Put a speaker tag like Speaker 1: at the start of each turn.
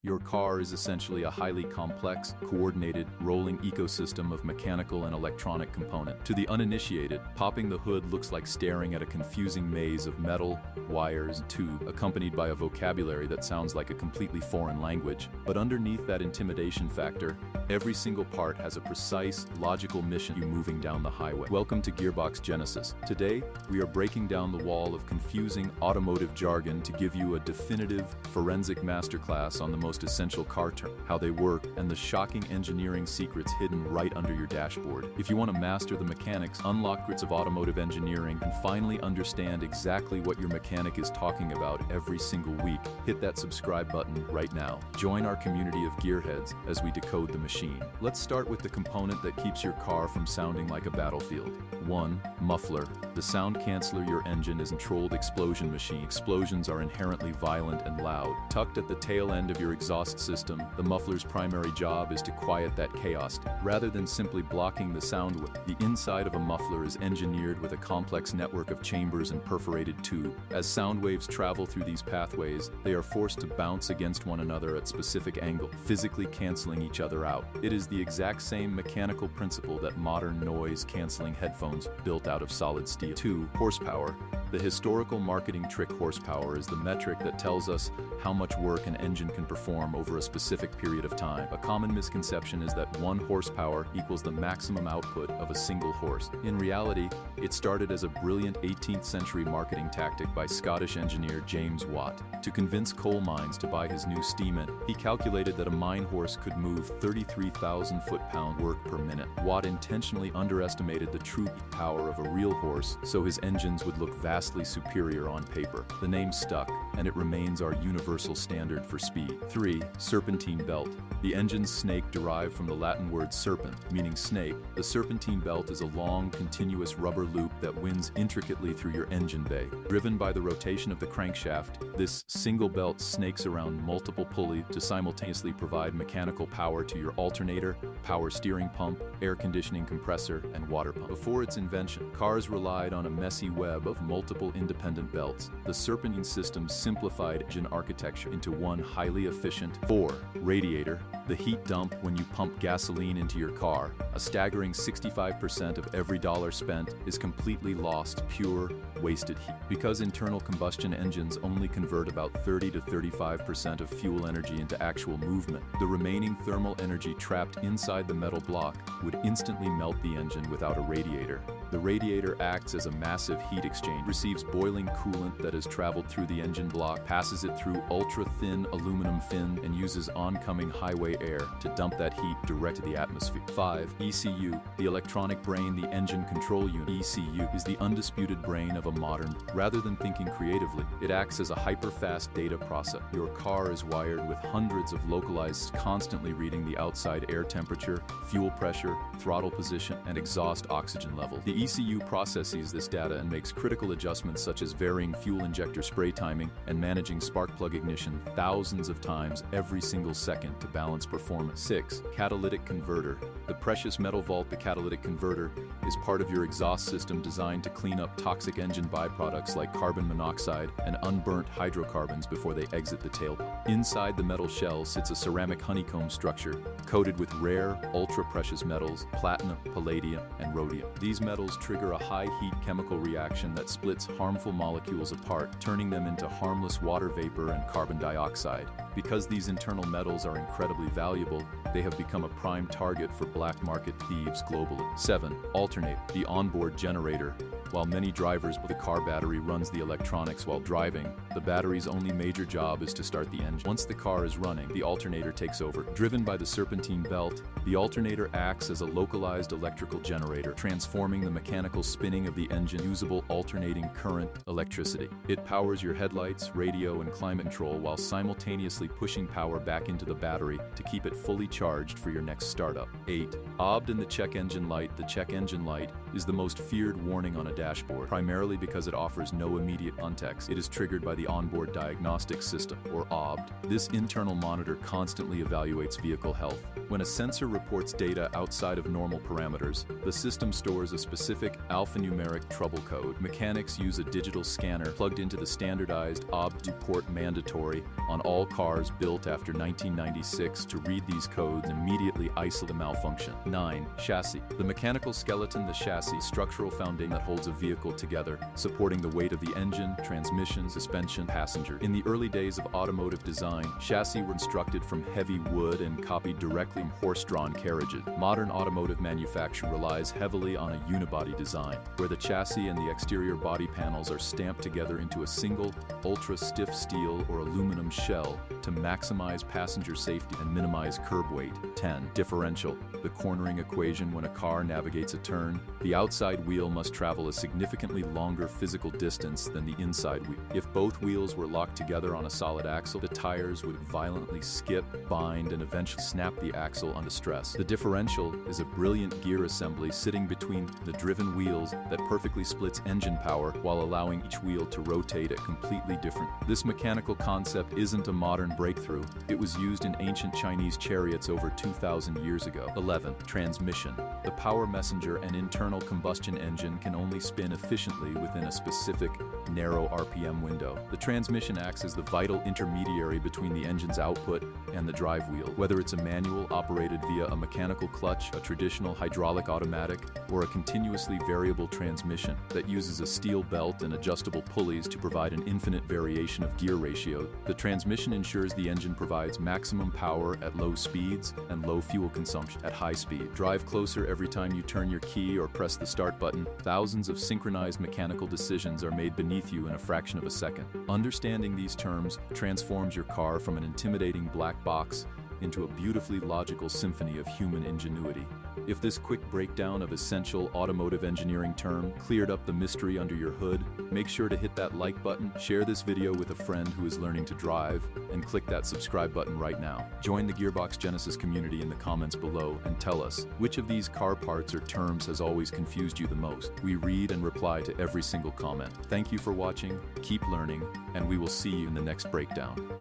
Speaker 1: Your car is essentially a highly complex, coordinated, rolling ecosystem of mechanical and electronic components. To the uninitiated, popping the hood looks like staring at a confusing maze of metal, wires, and tube, accompanied by a vocabulary that sounds like a completely foreign language. But underneath that intimidation factor, every single part has a precise, logical mission you moving down the highway. Welcome to Gearbox Genesis. Today, we are breaking down the wall of confusing automotive jargon to give you a definitive, forensic masterclass on the most essential car terms, how they work, and the shocking engineering secrets hidden right under your dashboard. If you want to master the mechanics, unlock grids of automotive engineering, and finally understand exactly what your mechanic is talking about every single week, hit that subscribe button right now. Join our community of gearheads as we decode the machine. Let's start with the component that keeps your car from sounding like a battlefield. 1. Muffler. The sound canceller your engine is a controlled explosion machine. Explosions are inherently violent and loud. Tucked at the tail end of your exhaust system, the muffler's primary job is to quiet that chaos. Rather than simply blocking the sound wave, the inside of a muffler is engineered with a complex network of chambers and perforated tube. As sound waves travel through these pathways, they are forced to bounce against one another at specific angles, physically canceling each other out. It is the exact same mechanical principle that modern noise-canceling headphones built out of solid steel. 2. Horsepower. The historical marketing trick horsepower is the metric that tells us how much work an engine can perform over a specific period of time. A common misconception is that 1 horsepower equals the maximum output of a single horse. In reality, it started as a brilliant 18th century marketing tactic by Scottish engineer James Watt. To convince coal mines to buy his new steam engine, he calculated that a mine horse could move 33,000 foot-pound work per minute. Watt intentionally underestimated the true power of a real horse, so his engines would look vastly superior on paper. The name stuck, and it remains our universal standard for speed. 3. Serpentine belt. The engine's snake derived from the Latin word serpent, meaning snake. The serpentine belt is a long, continuous rubber loop that winds intricately through your engine bay. Driven by the rotation of the crankshaft, this single belt snakes around multiple pulleys to simultaneously provide mechanical power to your alternator, power steering pump, air conditioning compressor, and water pump. Before its invention, cars relied on a messy web of multiple independent belts. The serpentine system simplified engine architecture into one highly efficient. 4. Radiator. The heat dump when you pump gasoline into your car. A staggering 65% of every dollar spent is completely lost pure, wasted heat. Because internal combustion engines only convert about 30 to 35% of fuel energy into actual movement, the remaining thermal energy trapped inside the metal block would instantly melt the engine without a radiator. The radiator acts as a massive heat exchange, receives boiling coolant that has traveled through the engine block, passes it through ultra-thin aluminum fin, and uses oncoming highway air to dump that heat direct to the atmosphere. 5. ECU. The electronic brain, the engine control unit. ECU is the undisputed brain of a modern. Rather than thinking creatively, it acts as a hyper-fast data processor. Your car is wired with hundreds of localized, constantly reading the outside air temperature, fuel pressure, throttle position, and exhaust oxygen level. The ECU processes this data and makes critical adjustments such as varying fuel injector spray timing and managing spark plug ignition thousands of times every single second to balance performance. 6. Catalytic converter. The precious metal vault, the catalytic converter, is part of your exhaust system designed to clean up toxic engine byproducts like carbon monoxide and unburnt hydrocarbons before they exit the tailpipe. Inside the metal shell sits a ceramic honeycomb structure coated with rare, ultra-precious metals, platinum, palladium, and rhodium. These metals trigger a high-heat chemical reaction that splits harmful molecules apart, turning them into harmless water vapor and carbon dioxide. Because these internal metals are incredibly valuable, they have become a prime target for black market thieves globally. 7. Alternate. The onboard generator. While many drivers, the car battery runs the electronics while driving, the battery's only major job is to start the engine. Once the car is running, the alternator takes over. Driven by the serpentine belt, the alternator acts as a localized electrical generator, transforming the mechanical spinning of the engine usable alternating current electricity. It powers your headlights, radio, and climate control while simultaneously pushing power back into the battery to keep it fully charged for your next startup. 8. OBD and the check engine light. The check engine light is the most feared warning on a dashboard, primarily because it offers no immediate context. It is triggered by the onboard diagnostic system, or OBD. This internal monitor constantly evaluates vehicle health. When a sensor reports data outside of normal parameters, the system stores a specific alphanumeric trouble code. Mechanics use a digital scanner plugged into the standardized OBD port mandatory on all cars built after 1996 to read these codes and immediately isolate the malfunction. 9. Chassis. The mechanical skeleton, the chassis, structural foundation that holds a vehicle together, supporting the weight of the engine, transmission, suspension, passenger. In the early days of automotive design, chassis were constructed from heavy wood and copied directly from horse-drawn carriages. Modern automotive manufacture relies heavily on a unibody design, where the chassis and the exterior body panels are stamped together into a single, ultra-stiff steel or aluminum shell to maximize passenger safety and minimize curb weight. 10. Differential. The cornering equation when a car navigates a turn. The outside wheel must travel a significantly longer physical distance than the inside wheel. If both wheels were locked together on a solid axle, the tires would violently skip, bind, and eventually snap the axle under stress. The differential is a brilliant gear assembly sitting between the driven wheels that perfectly splits engine power while allowing each wheel to rotate at completely different. This mechanical concept isn't a modern breakthrough. It was used in ancient Chinese chariots over 2,000 years ago. 11. Transmission. The power messenger and internal combustion engine can only spin efficiently within a specific, narrow RPM window. The transmission acts as the vital intermediary between the engine's output and the drive wheel. Whether it's a manual operated via a mechanical clutch, a traditional hydraulic automatic, or a continuously variable transmission that uses a steel belt and adjustable pulleys to provide an infinite variation of gear ratio, the transmission ensures the engine provides maximum power at low speeds and low fuel consumption at high speed. Drive closer every time you turn your key or press the start button. Thousands of synchronized mechanical decisions are made beneath you in a fraction of a second. Understanding these terms transforms your car from an intimidating black box into a beautifully logical symphony of human ingenuity. If this quick breakdown of essential automotive engineering term cleared up the mystery under your hood, make sure to hit that like button, share this video with a friend who is learning to drive, and click that subscribe button right now. Join the Gearbox Genesis community in the comments below and tell us which of these car parts or terms has always confused you the most. We read and reply to every single comment. Thank you for watching, keep learning, and we will see you in the next breakdown.